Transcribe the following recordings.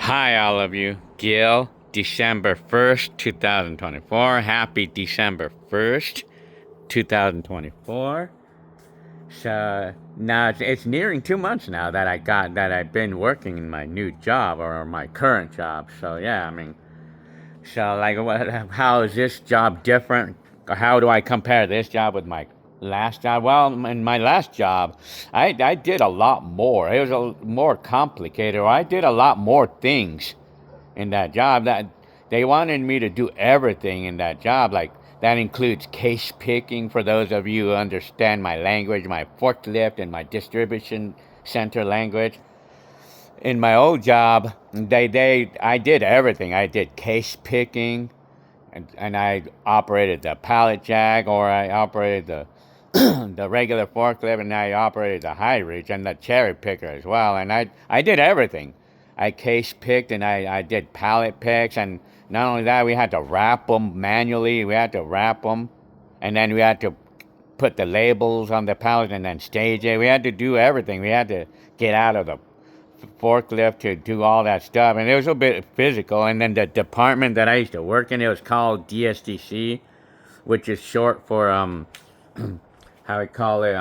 Hi, all of you. Gil, December 1st, 2024. Happy December 1st, 2024. So now it's nearing 2 months now that I've been working in my new job or my current job. So yeah, I mean, so like, how is this job different? Or how do I compare this job with my last job? Well, in my last job, I did a lot more. It was more complicated. I did a lot more things in that job. That they wanted me to do everything in that job. Like that includes case picking for those of you who understand my language, my forklift and my distribution center language. In my old job, I did everything. I did case picking, and I operated the pallet jack, or I operated the the regular forklift, and I operated the high reach and the cherry picker as well. And I did everything. I case picked and I did pallet picks, and not only that, we had to wrap them manually. We had to wrap them, and then we had to put the labels on the pallet and then stage it. We had to do everything. We had to get out of the forklift to do all that stuff, and it was a bit physical. And then the department that I used to work in, it was called DSDC, which is short for how we call it,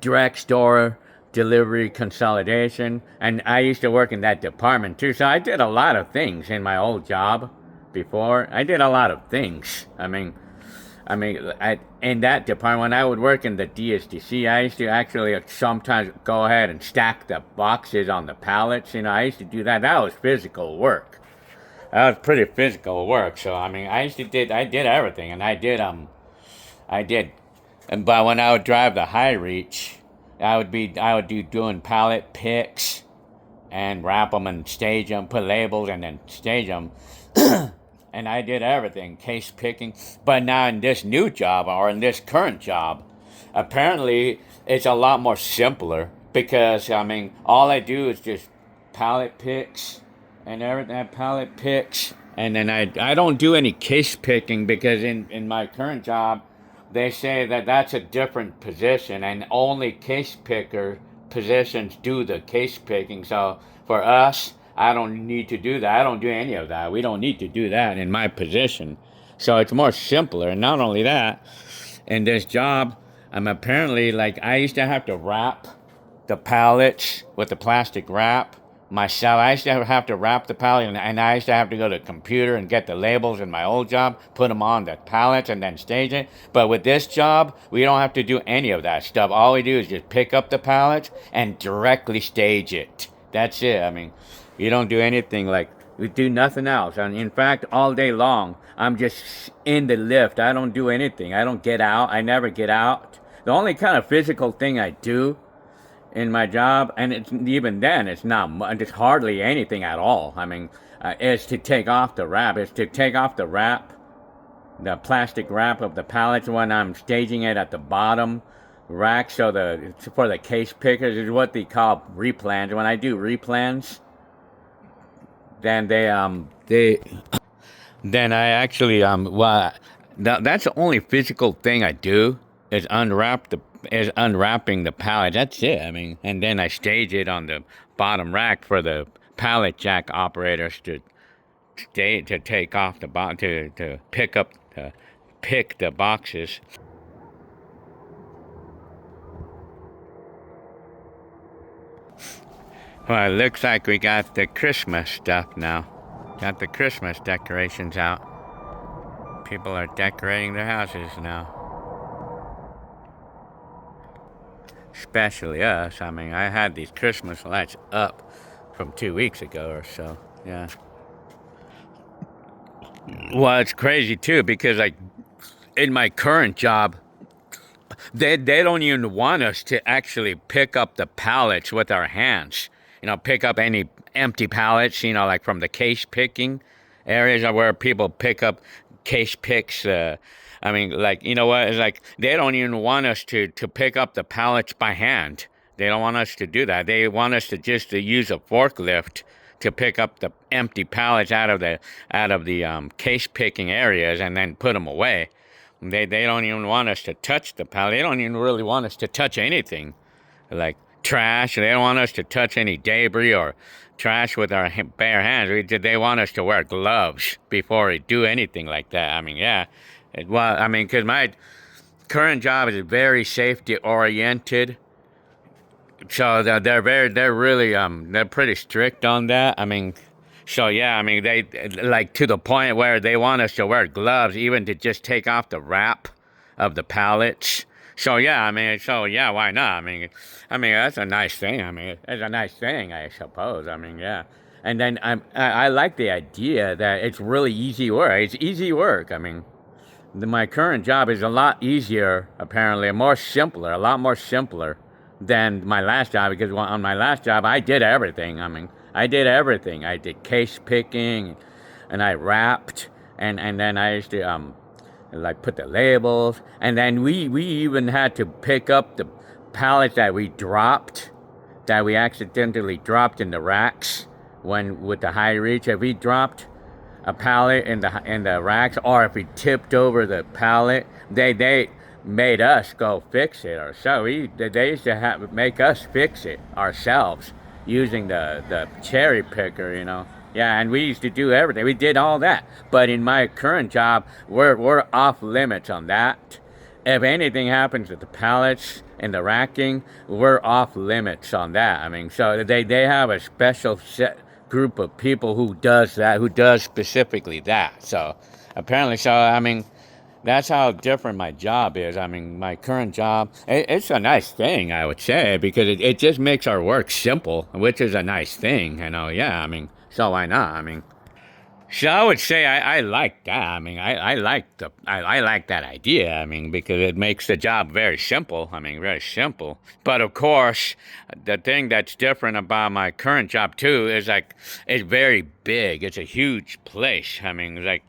direct store delivery consolidation. And I used to work in that department too, so I did a lot of things in my old job before. I did a lot of things. In that department, when I would work in the DSDC, I used to actually sometimes go ahead and stack the boxes on the pallets. I used to do that. That was physical work. That was pretty physical work. So I did everything, and I did. But when I would drive the high reach, I would do doing pallet picks and wrap them and stage them, put labels and then stage them. And I did everything, case picking. But now in this new job, or in this current job, apparently it's a lot more simpler, because all I do is just pallet picks and everything, pallet picks. And then I don't do any case picking, because in my current job, they say that that's a different position, and only case picker positions do the case picking. So for us, I don't need to do that. I don't do any of that. We don't need to do that in my position. So it's more simpler. And not only that, in this job, I'm apparently, like, I used to have to wrap the pallets with the plastic wrap myself. I used to have to wrap the pallet, and I used to have to go to the computer and get the labels in my old job, put them on the pallets, and then stage it. But with this job, we don't have to do any of that stuff. All we do is just pick up the pallets and directly stage it. That's it. You don't do anything, like, we do nothing else. And in fact, all day long, I'm just in the lift. I don't do anything. I don't get out. I never get out. The only kind of physical thing I do in my job, and even then, it's not, it's hardly anything at all. Is to take off the wrap. Is to take off the wrap, the plastic wrap of the pallets when I'm staging it at the bottom rack. So for the case pickers is what they call replans. When I do replans, then then I actually that's the only physical thing I do, is unwrapping the pallet. That's it. And then I stage it on the bottom rack for the pallet jack operators to take off the box, to pick the boxes. Well, it looks like we got the Christmas stuff now. Got the Christmas decorations out. People are decorating their houses now. Especially us. I had these Christmas lights up from 2 weeks ago or so. Yeah. Well, it's crazy too, because, like, in my current job, they don't even want us to actually pick up the pallets with our hands. Pick up any empty pallets, like from the case picking areas where people pick up case picks. It's like they don't even want us to pick up the pallets by hand. They don't want us to do that. They want us to just to use a forklift to pick up the empty pallets out of the case picking areas and then put them away. They don't even want us to touch the pallet. They don't even really want us to touch anything. Like, trash. They don't want us to touch any debris or trash with our bare hands. They want us to wear gloves before we do anything like that. I mean, yeah. Well, I mean, because my current job is very safety oriented. So they're really they're pretty strict on that. I mean, so yeah, I mean they like to the point where they want us to wear gloves even to just take off the wrap of the pallets. So yeah, why not? I mean that's a nice thing. I mean it's a nice thing, I suppose. I mean yeah, and then I like the idea that it's really easy work. It's easy work. I mean my current job is a lot easier, apparently, a lot more simpler than my last job, because on my last job, I did everything. I mean, I did everything. I did case picking, and I wrapped, and then I used to, like, put the labels, and then we even had to pick up the pallets that we dropped, that we accidentally dropped in the racks when, with the high reach. If we dropped a pallet in the racks, or if we tipped over the pallet, they made us go fix it ourselves. They used to make us fix it ourselves using the cherry picker, you know. Yeah, and we used to do everything. We did all that. But in my current job, we're off limits on that. If anything happens with the pallets and the racking, we're off limits on that. I mean, so they have a special set group of people who does that, who does specifically that. So apparently, so I mean, that's how different my job is. I mean, my current job, it's a nice thing, I would say, because it just makes our work simple, which is a nice thing, you know. Yeah, I mean, so why not? I mean, so I would say I like that. I mean, I like that idea. I mean, because it makes the job very simple. I mean, very simple. But of course, the thing that's different about my current job too is like it's very big. It's a huge place. I mean, like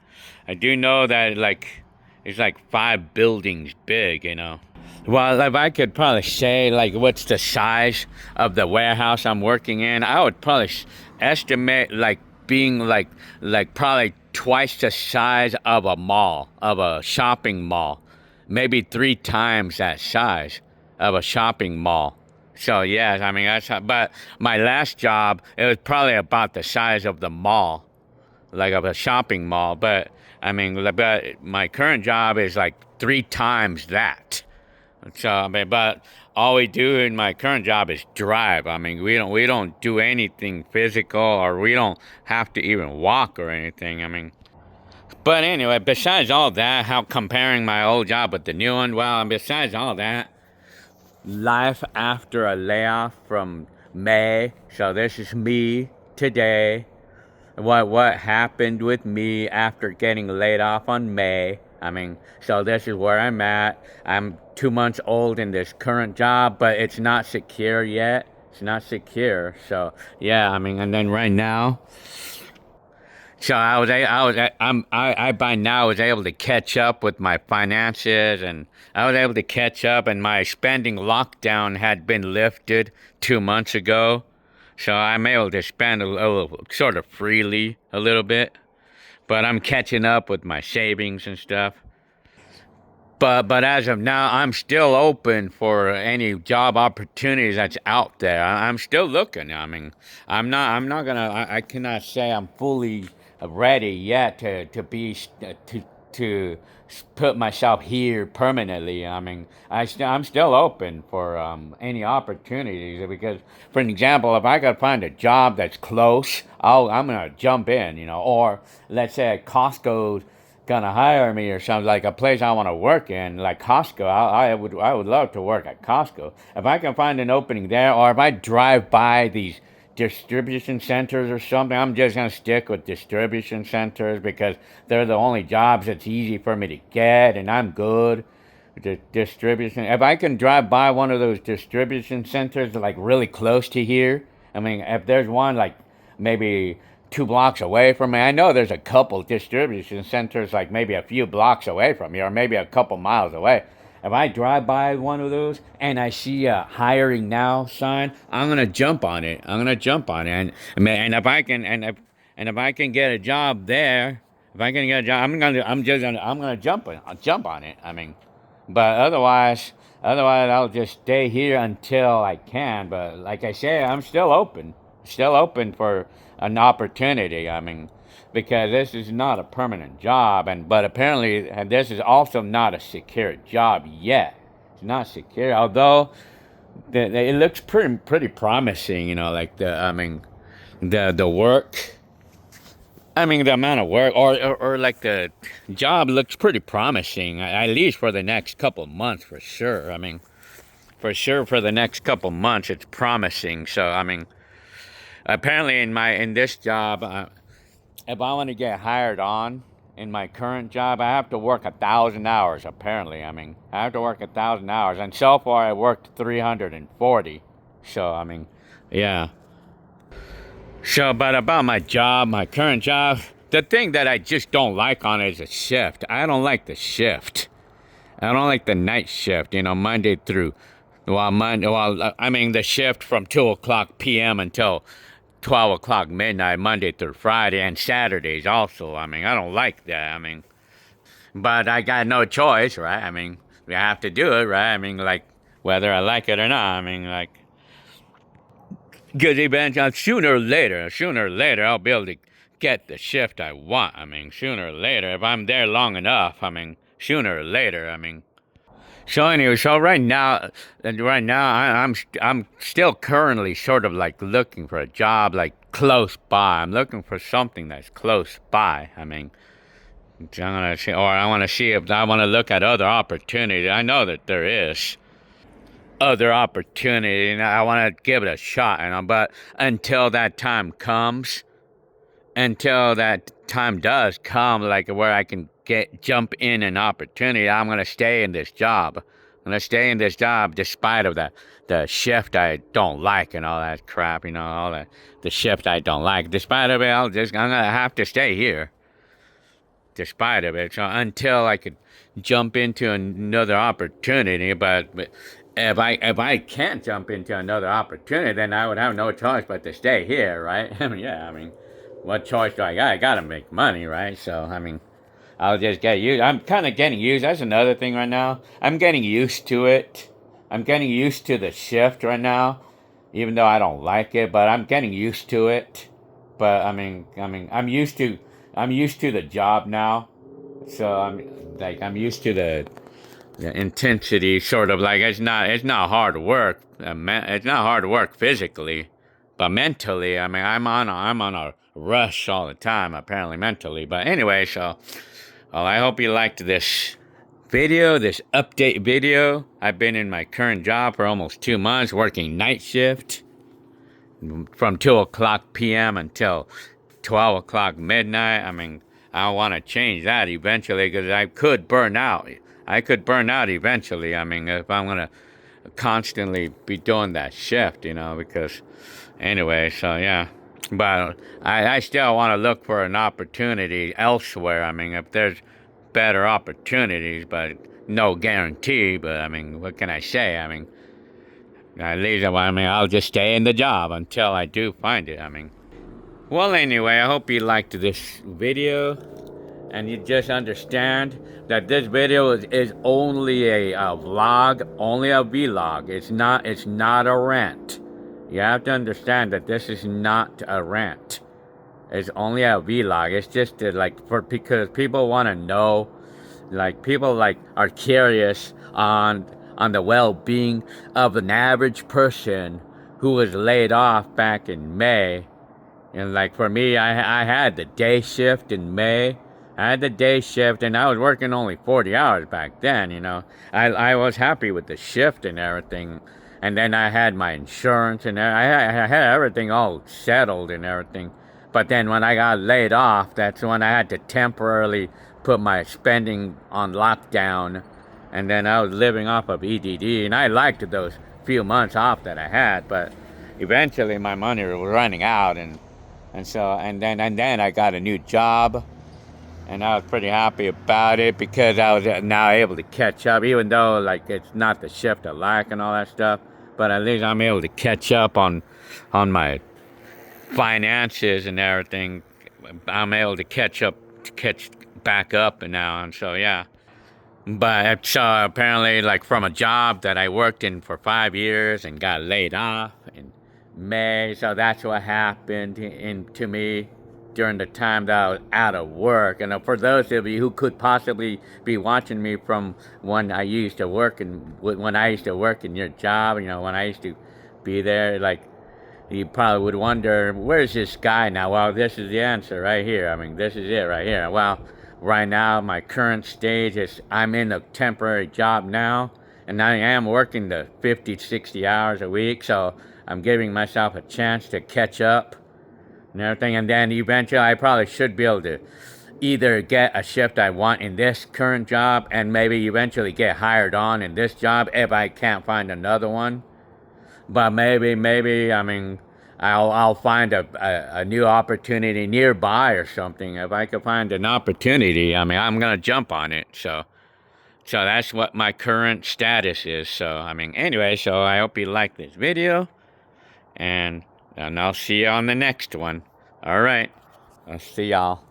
I do know that like it's like 5 buildings big. You know. Well, if I could probably say like what's the size of the warehouse I'm working in, I would probably estimate like being like probably twice the size of a mall, of a shopping mall, maybe 3 times that size of a shopping mall. So yes, I mean but my last job, it was probably about the size of the mall, like of a shopping mall. But I mean, but my current job is like 3 times that. So I mean, but all we do in my current job is drive. I mean, we don't do anything physical, or we don't have to even walk or anything. I mean, but anyway, besides all that, how comparing my old job with the new one, well, besides all that, life after a layoff from May. So this is me today. What happened with me after getting laid off on May. I mean, so this is where I'm at. I'm 2 months old in this current job, but it's not secure yet. It's not secure. So yeah, I mean, and then right now, so I by now was able to catch up with my finances, and I was able to catch up, and my spending lockdown had been lifted 2 months ago. So I'm able to spend a little, sort of freely, a little bit. But I'm catching up with my savings and stuff. But as of now, I'm still open for any job opportunities that's out there. I'm still looking. I mean, I cannot say I'm fully ready yet to put myself here permanently. I mean, I'm still open for any opportunities, because, for an example, if I could find a job that's close, I'm gonna jump in, you know. Or let's say Costco gonna hire me, or something, like a place I want to work in, like Costco. I would love to work at Costco if I can find an opening there, or if I drive by these distribution centers or something. I'm just gonna stick with distribution centers, because they're the only jobs that's easy for me to get, and I'm good with the distribution. If I can drive by one of those distribution centers like really close to here, I mean, if there's one like maybe 2 blocks away from me. I know there's a couple distribution centers like maybe a few blocks away from me, or maybe a couple miles away. If I drive by one of those and I see a hiring now sign, I'm gonna jump on it. I'm gonna jump on it, and if I can, and if I can get a job there, if I can get a job, I'm gonna jump on it. I mean, but otherwise, Otherwise, I'll just stay here until I can. But like I say, I'm still open for an opportunity. I mean, because this is not a permanent job, but apparently this is also not a secure job yet. It's not secure, although it looks pretty promising. You know, like the work. I mean, the amount of work, or like the job looks pretty promising, at least for the next couple of months, for sure. I mean, for sure for the next couple months it's promising. So I mean, apparently in this job, if I want to get hired on in my current job, I have to work 1,000 hours. Apparently, I mean, I have to work 1,000 hours, and so far I worked 340. So I mean, yeah. So, but about my job, my current job, the thing that I just don't like on it is the shift. I don't like the shift. I don't like the night shift, you know, Monday through, I mean, the shift from 2 o'clock p.m. until 12 o'clock midnight, Monday through Friday, and Saturdays also. I mean, I don't like that. I mean, but I got no choice, right? I mean, we have to do it, right? I mean, like, whether I like it or not. I mean, like, because eventually, sooner or later, I'll be able to get the shift I want. I mean, sooner or later, if I'm there long enough, I mean, sooner or later, I mean. So anyway, so I'm still currently sort of like looking for a job like close by. I'm looking for something that's close by. I mean, I want to see if I want to look at other opportunities. I know that there is other opportunity, and I want to give it a shot. But until that time does come, like where I can jump in an opportunity, I'm gonna stay in this job. I'm gonna stay in this job despite of the shift I don't like and all that crap, you know, all the shift I don't like. Despite of it, I'm gonna have to stay here. Despite of it, so until I could jump into another opportunity, but if I can't jump into another opportunity, then I would have no choice but to stay here, right? I mean, yeah, I mean, what choice do I got? I gotta make money, right? So, I mean, I'll just get used. I'm kind of getting used. That's another thing right now. I'm getting used to it. I'm getting used to the shift right now, even though I don't like it. But I'm getting used to it. But I'm used to the job now. So I'm used to the intensity, sort of like it's not hard work. It's not hard work physically, but mentally, I mean, I'm on a rush all the time, apparently mentally. But anyway, so well, I hope you liked this video, this update video. I've been in my current job for almost 2 months, working night shift from 2 o'clock p.m. until 12 o'clock midnight. I mean, I want to change that eventually because I could burn out. I could burn out eventually. I mean, if I'm going to constantly be doing that shift, you know, because anyway, so yeah. But I still want to look for an opportunity elsewhere. I mean, if there's better opportunities, but no guarantee. But I mean, what can I say? I mean, at least, I mean, I'll just stay in the job until I do find it. I mean, well, anyway, I hope you liked this video, and you just understand that this video is only a vlog, only a vlog. It's not a rant. You have to understand that this is not a rant. It's only a vlog. It's just because people want to know, like people like are curious on the well-being of an average person who was laid off back in May. And like for me, I had the day shift in May. I had the day shift, and I was working only 40 hours back then, you know. I was happy with the shift and everything. And then I had my insurance, and I had everything all settled and everything. But then when I got laid off, that's when I had to temporarily put my spending on lockdown. And then I was living off of EDD, and I liked those few months off that I had. But eventually my money was running out, and then I got a new job, and I was pretty happy about it because I was now able to catch up, even though like it's not the shift I like and all that stuff. But at least I'm able to catch up on my finances and everything. I'm able to catch back up and now, and so yeah. But so apparently, like from a job that I worked in for 5 years and got laid off in May. So that's what happened to me during the time that I was out of work. And for those of you who could possibly be watching me from when I used to work in your job, when I used to be there, like you probably would wonder, where's this guy now? Well, this is the answer right here. I mean, this is it right here. Well, right now, my current stage is I'm in a temporary job now, and I am working the 50, 60 hours a week, so I'm giving myself a chance to catch up and everything. And then eventually, I probably should be able to either get a shift I want in this current job and maybe eventually get hired on in this job if I can't find another one. But maybe, I mean, I'll find a new opportunity nearby or something. If I could find an opportunity, I mean, I'm gonna jump on it. So that's what my current status is. So I mean, anyway, so I hope you like this video, and I'll see you on the next one. All right, I'll see y'all.